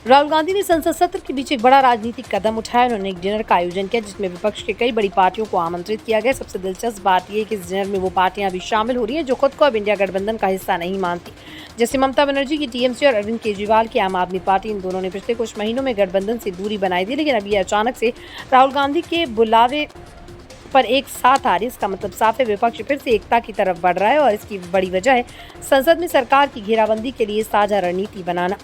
राहुल गांधी ने संसद सत्र के बीच एक बड़ा राजनीतिक कदम उठाया। उन्होंने एक डिनर का आयोजन किया जिसमें विपक्ष के कई बड़ी पार्टियों को आमंत्रित किया गया। सबसे दिलचस्प बात यह है कि इस डिनर में वो पार्टियां भी शामिल हो रही हैं जो खुद को अब इंडिया गठबंधन का हिस्सा नहीं मानती, जैसे ममता बनर्जी की टीएमसी और अरविंद केजरीवाल की आम आदमी पार्टी। इन दोनों ने पिछले कुछ महीनों में गठबंधन से दूरी बनाई थी, लेकिन अब ये अचानक से राहुल गांधी के बुलावे पर एक साथ आ रही। इसका मतलब साफ है, विपक्ष फिर से एकता की तरफ बढ़ रहा है और इसकी बड़ी वजह है संसद में सरकार की घेराबंदी के लिए साझा रणनीति बनाना।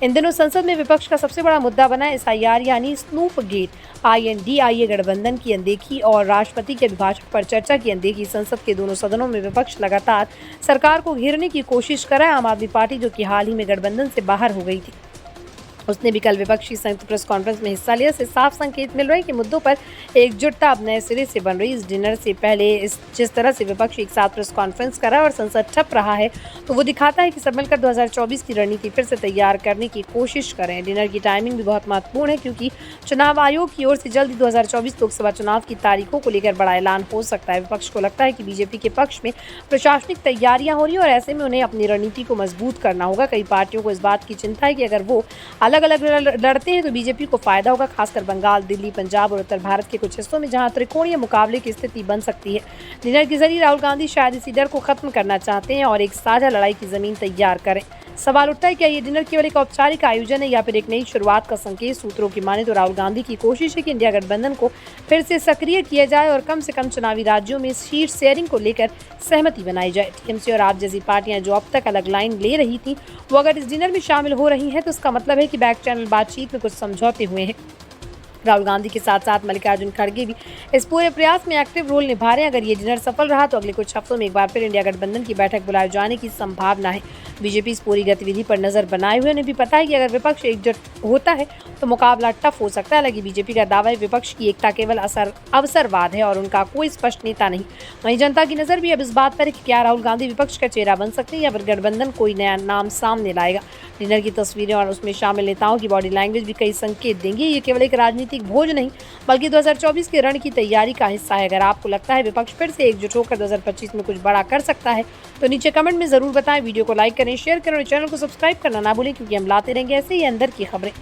इन दिनों संसद में विपक्ष का सबसे बड़ा मुद्दा बना है SIR यानी स्नूप गेट, INDIA गठबंधन की अनदेखी और राष्ट्रपति के अभिभाषण पर चर्चा की अनदेखी। संसद के दोनों सदनों में विपक्ष लगातार सरकार को घेरने की कोशिश कर रहा है। आम आदमी पार्टी, जो कि हाल ही में गठबंधन से बाहर हो गई थी, उसने भी कल विपक्षी संयुक्त प्रेस कॉन्फ्रेंस में हिस्सा लिया। इससे साफ संकेत मिल रहा है कि मुद्दों पर एकजुटता अब नए सिरे से बन रही। इस डिनर से पहले जिस तरह से विपक्ष एक साथ प्रेस कॉन्फ्रेंस कर रहा है और संसद ठप रहा है, तो वो दिखाता है कि सब मिलकर 2024 की रणनीति फिर से तैयार करने की कोशिश कर रहे हैं। डिनर की टाइमिंग भी बहुत महत्वपूर्ण है क्योंकि चुनाव आयोग की ओर से जल्द ही 2024 लोकसभा चुनाव की तारीखों को लेकर बड़ा ऐलान हो सकता है। विपक्ष को लगता है कि बीजेपी के पक्ष में प्रशासनिक तैयारियां हो रही हैं और ऐसे में उन्हें अपनी रणनीति को मजबूत करना होगा। कई पार्टियों को इस बात की चिंता है कि अगर वो अलग अलग लड़ते हैं तो बीजेपी को फायदा होगा, खासकर बंगाल, दिल्ली, पंजाब और उत्तर भारत के कुछ हिस्सों में जहां त्रिकोणीय मुकाबले की स्थिति बन सकती है। डिनर के जरिए राहुल गांधी शायद इसी डर को खत्म करना चाहते हैं और एक साझा लड़ाई की जमीन तैयार करें। सवाल उठता है, क्या ये डिनर केवल एक औपचारिक आयोजन है या फिर एक नई शुरुआत का संकेत? सूत्रों की माने तो राहुल गांधी की कोशिश है कि इंडिया गठबंधन को फिर से सक्रिय किया जाए और कम से कम चुनावी राज्यों में सीट शेयरिंग को लेकर सहमति बनाई जाए। टीएमसी और आप जैसी पार्टियां जो अब तक अलग लाइन ले रही थी, वो अगर इस डिनर में शामिल हो रही हैं तो इसका मतलब है कि बैक चैनल बातचीत में कुछ समझौते हुए हैं। राहुल गांधी के साथ साथ मल्लिकार्जुन खड़गे भी इस पूरे प्रयास में एक्टिव रोल निभा रहे हैं। अगर ये डिनर सफल रहा तो अगले कुछ हफ्तों में एक बार फिर इंडिया गठबंधन की बैठक बुलाए जाने की संभावना है। बीजेपी इस पूरी गतिविधि पर नजर बनाए हुए, उन्हें भी पता है कि अगर विपक्ष एकजुट होता है तो मुकाबला टफ हो सकता है। हालांकि बीजेपी का दावा है विपक्ष की एकता केवल अवसरवाद है और उनका कोई स्पष्ट नेता नहीं। वहीं जनता की नजर भी अब इस बात पर है कि क्या राहुल गांधी विपक्ष का चेहरा बन सकते हैं या फिर गठबंधन कोई नया नाम सामने लाएगा। डिनर की तस्वीरें और उसमें शामिल नेताओं की बॉडी लैंग्वेज भी कई संकेत देंगे। ये केवल एक राजनीतिक भोज नहीं बल्कि 2024 के रण की तैयारी का हिस्सा है। अगर आपको लगता है विपक्ष फिर से एकजुट होकर 2025 में कुछ बड़ा कर सकता है तो नीचे कमेंट में जरूर बताएं। वीडियो को लाइक करें, शेयर करें और चैनल को सब्सक्राइब करना ना भूलें क्योंकि हम लाते रहेंगे ऐसे ही अंदर की खबरें।